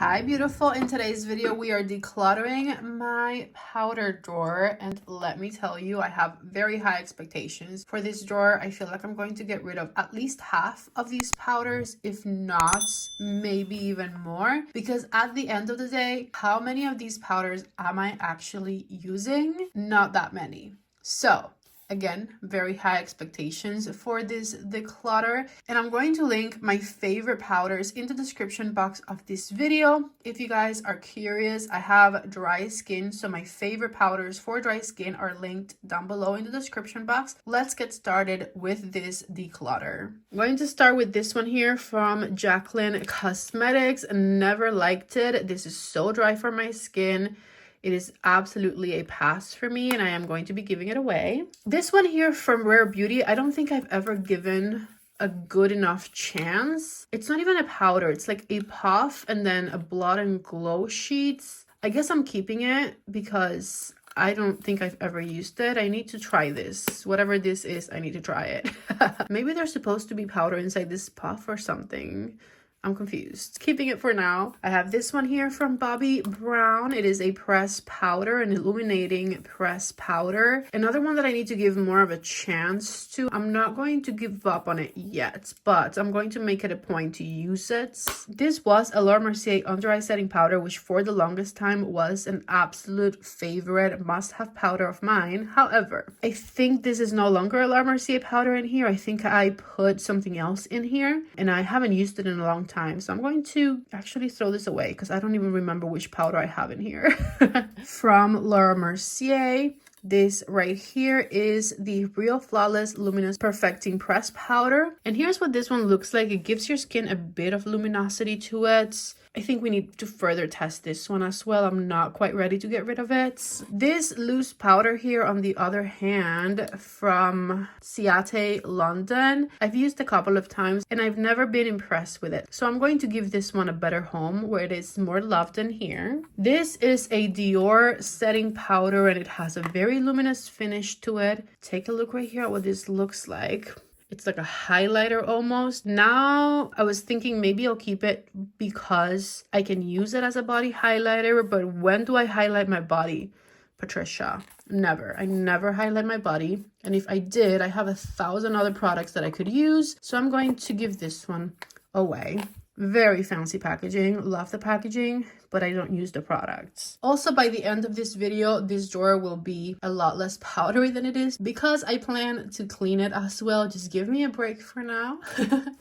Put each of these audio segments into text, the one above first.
Hi beautiful, in today's video we are decluttering my powder drawer, and let me tell you, I have very high expectations for this drawer. I feel like I'm going to get rid of at least half of these powders, if not maybe even more, because at the end of the day, how many of these powders am I actually using? Not that many. So again, very high expectations for this declutter, and I'm going to link my favorite powders in the description box of this video. If you guys are curious, I have dry skin, so my favorite powders for dry skin are linked down below in the description box. Let's get started with this declutter. I'm going to start with this one here from BUXOM Cosmetics. Never liked it. This is so dry for my skin. It is absolutely a pass for me, and I am going to be giving it away. This one here from Rare Beauty, I don't think I've ever given a good enough chance. It's not even a powder. It's like a puff and then a blot and glow sheets. I guess I'm keeping it because I don't think I've ever used it. I need to try this. Whatever this is, I need to try it. Maybe there's supposed to be powder inside this puff or something. I'm confused. Keeping it for now. I have this one here from Bobbi Brown. It is a pressed powder, an illuminating pressed powder. Another one that I need to give more of a chance to. I'm not going to give up on it yet, but I'm going to make it a point to use it. This was a Mercier under eye setting powder, which for the longest time was an absolute favorite must-have powder of mine. However, I think this is no longer a Mercier powder in here. I think I put something else in here, and I haven't used it in a long time, so I'm going to actually throw this away because I don't even remember which powder I have in here. From Mercier, this right here is the Real Flawless Luminous Perfecting Pressed Powder, and here's what this one looks like. It gives your skin a bit of luminosity to it. I think we need to further test this one as well. I'm not quite ready to get rid of it. This loose powder here, on the other hand, from Ciate London, I've used a couple of times and I've never been impressed with it. So I'm going to give this one a better home where it is more loved than here. This is a Dior setting powder and it has a very luminous finish to it. Take a look right here at what this looks like. It's like a highlighter almost. Now, I was thinking maybe I'll keep it because I can use it as a body highlighter, but when do I highlight my body, Patricia? Never. I never highlight my body. And if I did, I have 1,000 other products that I could use. So I'm going to give this one away. Very fancy packaging. Love the packaging, but I don't use the products. Also, by the end of this video, this drawer will be a lot less powdery than it is because I plan to clean it as well. Just give me a break for now.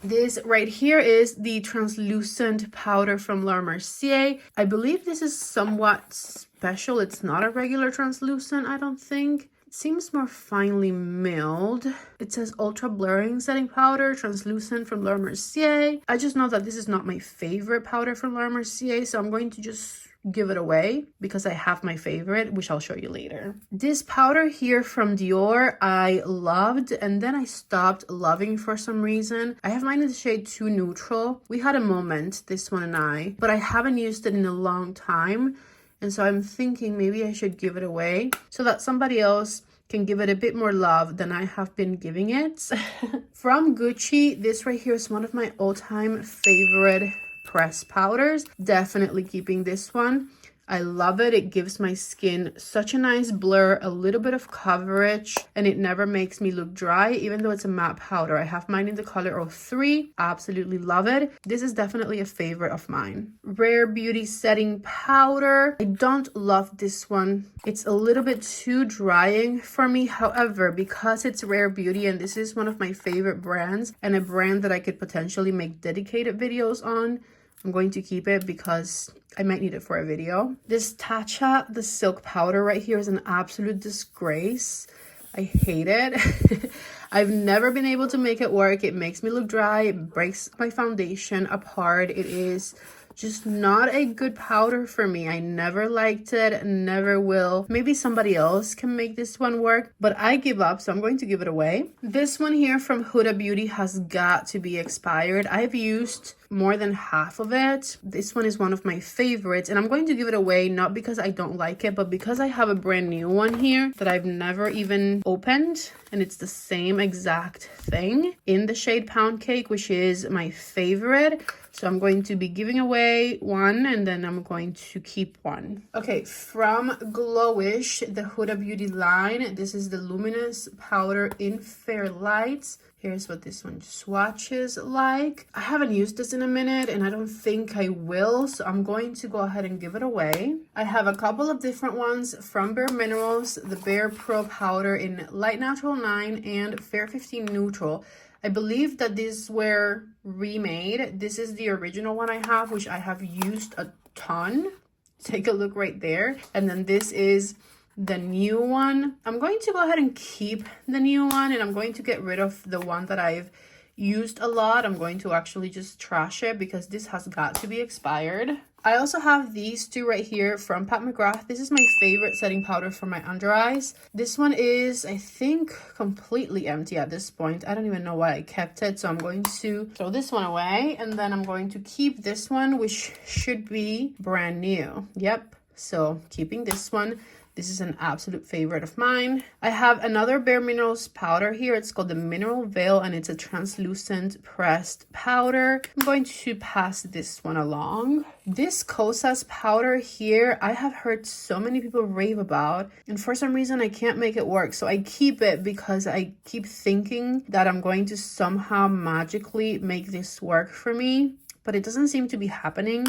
This right here is the translucent powder from Mercier. I believe this is somewhat special. It's not a regular translucent, I don't think. It seems more finely milled. It says ultra blurring setting powder, translucent from Mercier. I just know that this is not my favorite powder from Mercier, so I'm going to just give it away because I have my favorite, which I'll show you later. This powder here from Dior I loved, and then I stopped loving for some reason. I have mine in the shade Too Neutral. We had a moment, this one and I, but I haven't used it in a long time. And so I'm thinking maybe I should give it away so that somebody else can give it a bit more love than I have been giving it. From Gucci, this right here is one of my all-time favorite pressed powders. Definitely keeping this one. I love it. It gives my skin such a nice blur, a little bit of coverage, and it never makes me look dry, even though it's a matte powder. I have mine in the color 03. Absolutely love it. This is definitely a favorite of mine. Rare Beauty setting powder. I don't love this one. It's a little bit too drying for me. However, because it's Rare Beauty and this is one of my favorite brands and a brand that I could potentially make dedicated videos on, I'm going to keep it because I might need it for a video. This Tatcha, the silk powder right here, is an absolute disgrace. I hate it. I've never been able to make it work. It makes me look dry. It breaks my foundation apart. It is just not a good powder for me. I never liked it, never will. Maybe somebody else can make this one work, but I give up, so I'm going to give it away. This one here from Huda Beauty has got to be expired. I've used more than half of it. This one is one of my favorites, and I'm going to give it away, not because I don't like it, but because I have a brand new one here that I've never even opened, and it's the same exact thing in the shade Pound Cake, which is my favorite. So I'm going to be giving away one, and then I'm going to keep one. Okay, from Glowish, the Huda Beauty line. This is the Luminous Powder in Fair Lights. Here's what this one swatches like. I haven't used this in a minute, and I don't think I will, so I'm going to go ahead and give it away. I have a couple of different ones from BareMinerals, the Bare Pro Powder in Light Natural 9 and Fair 15 Neutral. I believe that these were remade. This is the original one I have, which I have used a ton. Take a look right there. And then this is the new one. I'm going to go ahead and keep the new one, and I'm going to get rid of the one that I've used a lot. I'm going to actually just trash it because this has got to be expired. I also have these two right here from Pat McGrath. This is my favorite setting powder for my under eyes. This one is, I think, completely empty at this point. I don't even know why I kept it, so I'm going to throw this one away, and then I'm going to keep this one, which should be brand new. Yep, so keeping this one. This is an absolute favorite of mine. I have another BareMinerals powder here. It's called the Mineral Veil, and it's a translucent pressed powder. I'm going to pass this one along. This Kosas powder here, I have heard so many people rave about, and for some reason I can't make it work. So I keep it because I keep thinking that I'm going to somehow magically make this work for me, but it doesn't seem to be happening.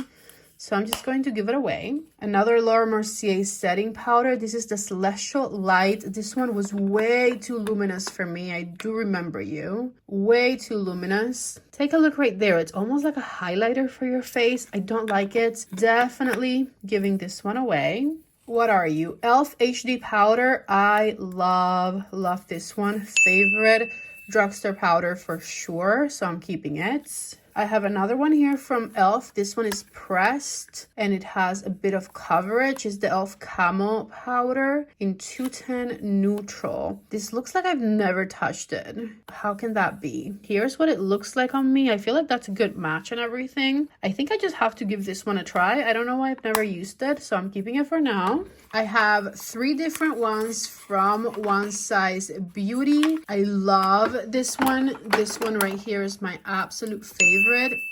So I'm just going to give it away. Another Laura Mercier setting powder. This is the Celestial Light. This one was way too luminous for me. I do remember you. Way too luminous. Take a look right there. It's almost like a highlighter for your face. I don't like it. Definitely giving this one away. What are you? e.l.f. HD powder. I love this one. Favorite drugstore powder for sure. So I'm keeping it. I have another one here from e.l.f. This one is pressed, and it has a bit of coverage. It's the e.l.f. Camo powder in 210 Neutral. This looks like I've never touched it. How can that be? Here's what it looks like on me. I feel like that's a good match and everything. I think I just have to give this one a try. I don't know why I've never used it, so I'm keeping it for now. I have 3 different ones from One Size Beauty. I love this one. This one right here is my absolute favorite.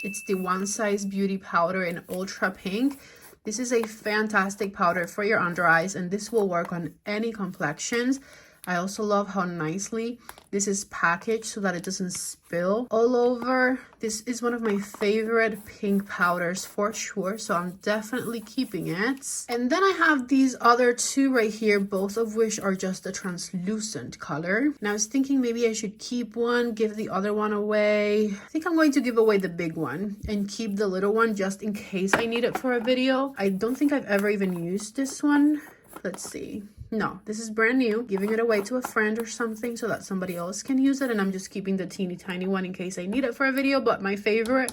It's the One Size Beauty powder in Ultra Pink. This is a fantastic powder for your under eyes, and this will work on any complexions. I also love how nicely this is packaged so that it doesn't spill all over. This is one of my favorite pink powders for sure, so I'm definitely keeping it. And then I have these other 2 right here, both of which are just a translucent color. Now I was thinking maybe I should keep one, give the other one away. I think I'm going to give away the big one and keep the little one just in case I need it for a video. I don't think I've ever even used this one. Let's see. No, this is brand new. Giving it away to a friend or something so that somebody else can use it, and I'm just keeping the teeny tiny one in case I need it for a video. But my favorite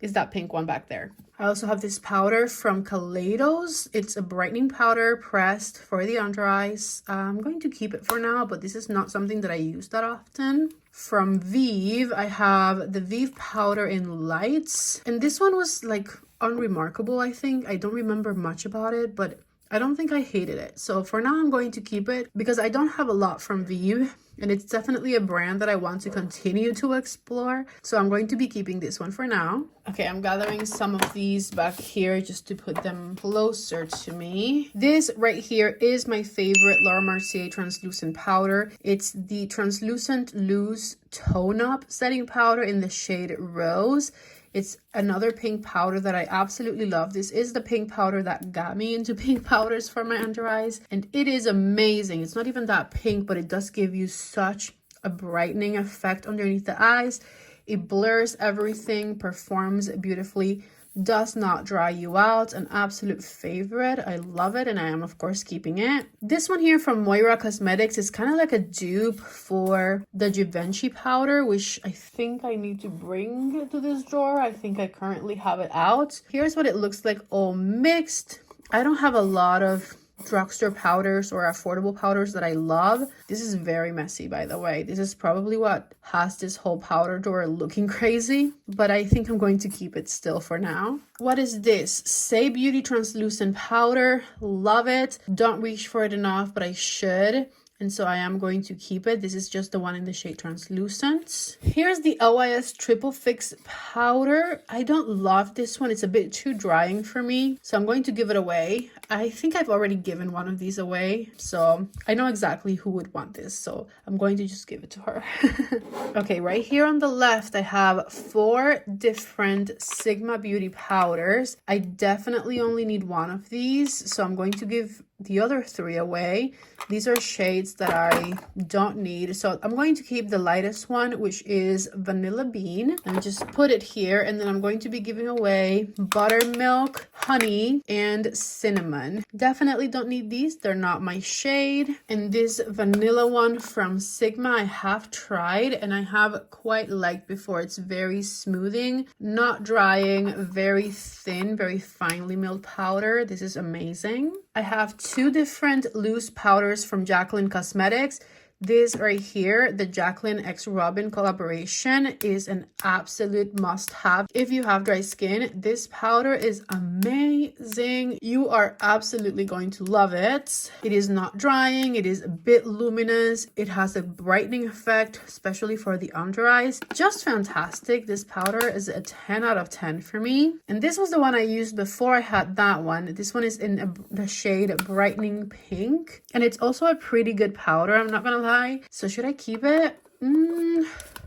is that pink one back there. I also have this powder from Kaleidos. It's a brightening powder pressed for the under eyes. I'm going to keep it for now, but this is not something that I use that often. From FAVE, I have the FAVE powder in Lights, and this one was like unremarkable. I think I don't remember much about it, but I don't think I hated it. So for now, I'm going to keep it because I don't have a lot from FAVE, and it's definitely a brand that I want to continue to explore. So I'm going to be keeping this one for now. Okay, I'm gathering some of these back here just to put them closer to me. This right here is my favorite Laura Mercier translucent powder. It's the Translucent Loose Tone Up setting powder in the shade Rose. It's another pink powder that I absolutely love. This is the pink powder that got me into pink powders for my under eyes, and it is amazing. It's not even that pink, but it does give you such a brightening effect underneath the eyes. It blurs everything, performs beautifully, does not dry you out. An absolute favorite. I love it, and I am of course keeping it. This one here from Moira Cosmetics is kind of like a dupe for the Givenchy powder, which I think I need to bring to this drawer. I think I currently have it out. Here's what it looks like all mixed. I don't have a lot of drugstore powders or affordable powders that I love. This is very messy, by the way. This is probably what has this whole powder drawer looking crazy, but I think I'm going to keep it still for now. What is this? Say Beauty Translucent Powder. Love it. Don't reach for it enough, but I should. And so I am going to keep it. This is just the one in the shade Translucent. Here's the LYS Triple Fix Powder. I don't love this one. It's a bit too drying for me. So I'm going to give it away. I think I've already given one of these away. So I know exactly who would want this. So I'm going to just give it to her. Okay, right here on the left, I have 4 different Sigma Beauty powders. I definitely only need one of these. So I'm going to give the other 3 away. These are shades that I don't need, so I'm going to keep the lightest one, which is Vanilla Bean, and just put it here. And then I'm going to be giving away Buttermilk, Honey, and Cinnamon. Definitely don't need these, they're not my shade. And this vanilla one from Sigma I have tried and I have quite liked before. It's very smoothing, not drying, very thin, very finely milled powder. This is amazing. I have 2 different loose powders from Jaclyn Cosmetics. This right here, the Jaclyn x Robin collaboration, is an absolute must-have. If you have dry skin, this powder is amazing. You are absolutely going to love it. It is not drying. It is a bit luminous. It has a brightening effect, especially for the under eyes. Just fantastic. This powder is a 10 out of 10 for me. And this was the one I used before I had that one. This one is in the shade Brightening Pink. And it's also a pretty good powder, I'm not gonna lie. So should I keep it?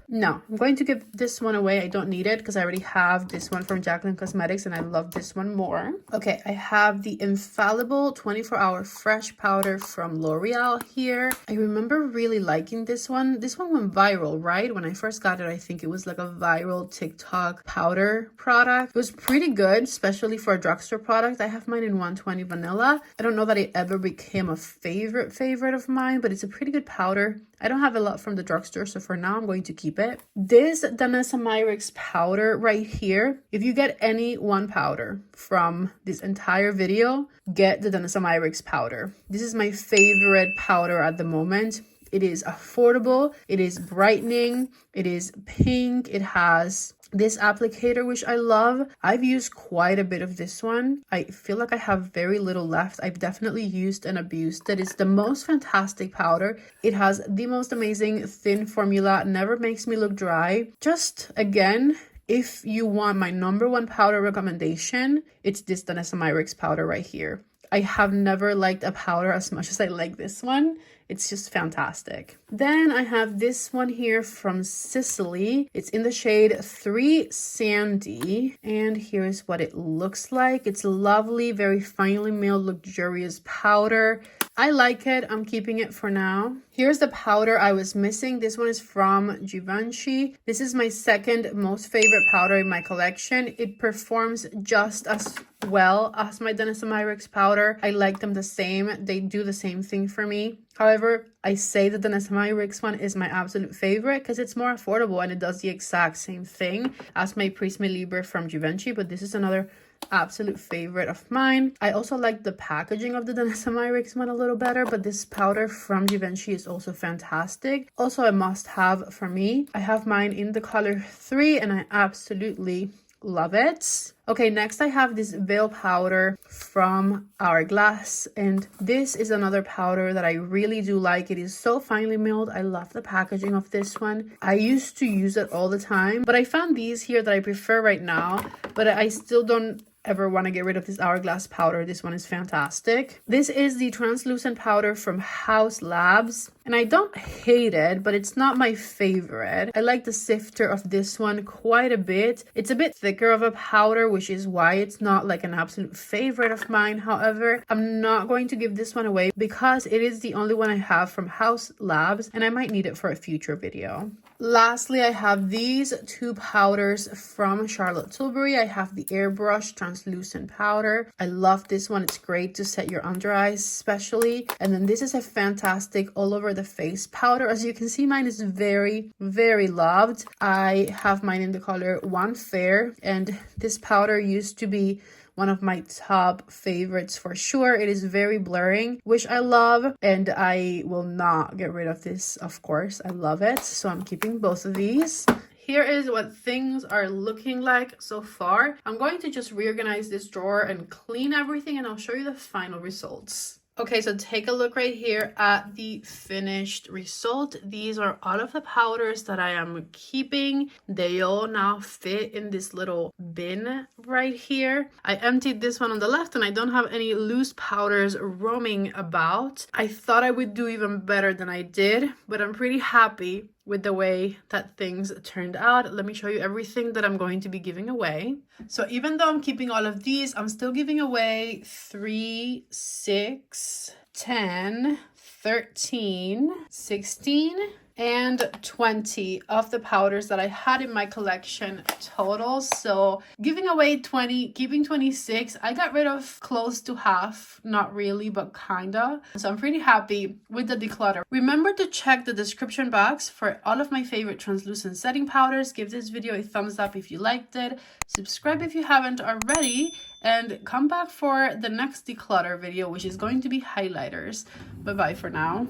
No, I'm going to give this one away. I don't need it because I already have this one from Jaclyn Cosmetics and I love this one more. Okay, I have the Infallible 24-Hour Fresh Powder from L'Oreal here. I remember really liking this one. This one went viral, right? When I first got it, I think it was like a viral TikTok powder product. It was pretty good, especially for a drugstore product. I have mine in 120 Vanilla. I don't know that it ever became a favorite of mine, but it's a pretty good powder. I don't have a lot from the drugstore, so for now I'm going to keep it. This Danessa Myricks powder right here, if you get any one powder from this entire video, get the Danessa Myricks powder. This is my favorite powder at the moment. It is affordable, it is brightening, it is pink, it has this applicator, which I love. I've used quite a bit of this one. I feel like I have very little left. I've definitely used and abused it. It's the most fantastic powder. It has the most amazing thin formula, never makes me look dry. Just again, if you want my #1 powder recommendation, it's this Danessa Myricks powder right here. I have never liked a powder as much as I like this one. It's just fantastic. Then I have this one here from Sicily. It's in the shade 3 Sandy. And here's what it looks like. It's lovely, very finely milled, luxurious powder. I like it. I'm keeping it for now. Here's the powder I was missing. This one is from Givenchy. This is my second most favorite powder in my collection. It performs just as well as my Danessa Myricks powder. I like them the same. They do the same thing for me. However, I say that the Danessa Myricks one is my absolute favorite because it's more affordable and it does the exact same thing as my Prisme Libre from Givenchy, but this is another absolute favorite of mine. I also like the packaging of the Danessa Myricks one a little better, but this powder from Givenchy is also fantastic. Also a must-have for me. I have mine in the color 3 and I absolutely love it. Okay, next I have this veil powder from Hourglass, and this is another powder that I really do like. It is so finely milled. I love the packaging of this one. I used to use it all the time, but I found these here that I prefer right now, but I still don't ever want to get rid of this Hourglass powder. This one is fantastic. This is the translucent powder from House Labs, and I don't hate it, but it's not my favorite. I like the sifter of this one quite a bit. It's a bit thicker of a powder, which is why it's not like an absolute favorite of mine. However, I'm not going to give this one away because it is the only one I have from House Labs, and I might need it for a future video. Lastly, I have these 2 powders from Charlotte Tilbury. I have the Airbrush Translucent Powder. I love this one. It's great to set your under eyes especially. And then this is a fantastic all over the face powder. As you can see, mine is very, very loved. I have mine in the color 1 Fair, and this powder used to be one of my top favorites for sure. It is very blurring, which I love, and I will not get rid of this, of course. I love it, so I'm keeping both of these. Here is what things are looking like so far. I'm going to just reorganize this drawer and clean everything, and I'll show you the final results. Okay, so take a look right here at the finished result. These are all of the powders that I am keeping. They all now fit in this little bin right here. I emptied this one on the left and I don't have any loose powders roaming about. I thought I would do even better than I did, but I'm pretty happy with the way that things turned out. Let me show you everything that I'm going to be giving away. So even though I'm keeping all of these, I'm still giving away 3, 6, 10, 13, 16, and 20 of the powders that I had in my collection total. So giving away 20, keeping 26. I got rid of close to half, not really, but kinda. So I'm pretty happy with the declutter. Remember to check the description box for all of my favorite translucent setting powders. Give this video a thumbs up if you liked it. Subscribe if you haven't already, and come back for the next declutter video, which is going to be highlighters. Bye bye for now.